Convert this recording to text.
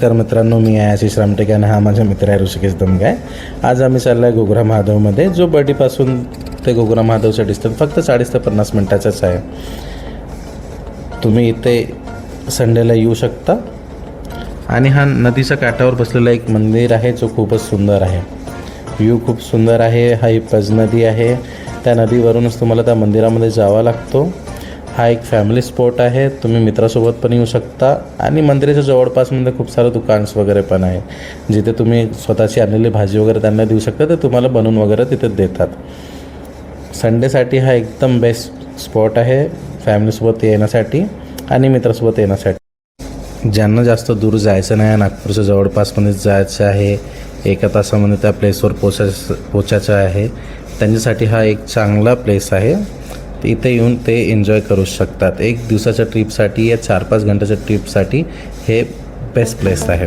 नमस्कार मित्रांनो, मी आहे आशिष रामटेके आणि हा माझा मित्र आहे ऋषिकेश दमगाय. आज आम्ही चाललो आहे घुगरा महादेवमध्ये. जो बर्डीपासून ते घुगरा महादेवचा डिस्टन्स फक्त 40 ते 50 मिनटाचाच आहे. तुम्ही इथे संडेला येऊ शकता. आणि हा नदीच्या काठावर बसलेला एक मंदिर आहे जो खूपच सुंदर आहे. व्ह्यू खूप सुंदर आहे. हा पज नदी आहे. त्या नदीवरूनच तुम्हाला त्या मंदिरामध्ये जावं लागतो. हा एक फॅमिली स्पॉट आहे. तुम्ही मित्रासोबत पण येऊ शकता. आणि मंदिराच्या जवळपासमध्ये खूप सारे दुकान्स वगैरे पण आहे, जिथे तुम्ही स्वतःची आणलेली भाजी वगैरे त्यांना देऊ शकता. ते तुम्हाला बनवून वगैरे तिथे देतात. संडेसाठी हा एकदम बेस्ट स्पॉट आहे फॅमिलीसोबत येण्यासाठी आणि मित्रासोबत येण्यासाठी. ज्यांना जास्त दूर जायचं नाही, नागपूरच्या जवळपासमध्ये जायचं आहे, 1 तासामध्ये त्या प्लेसवर पोचायचं आहे, त्यांच्यासाठी हा एक चांगला प्लेस आहे. इथे येऊन ते एन्जॉय करू शकतात. 1 दिवसाच्या ट्रिपसाठी या 4-5 घंट्याच्या ट्रिपसाठी हे बेस्ट प्लेस आहे.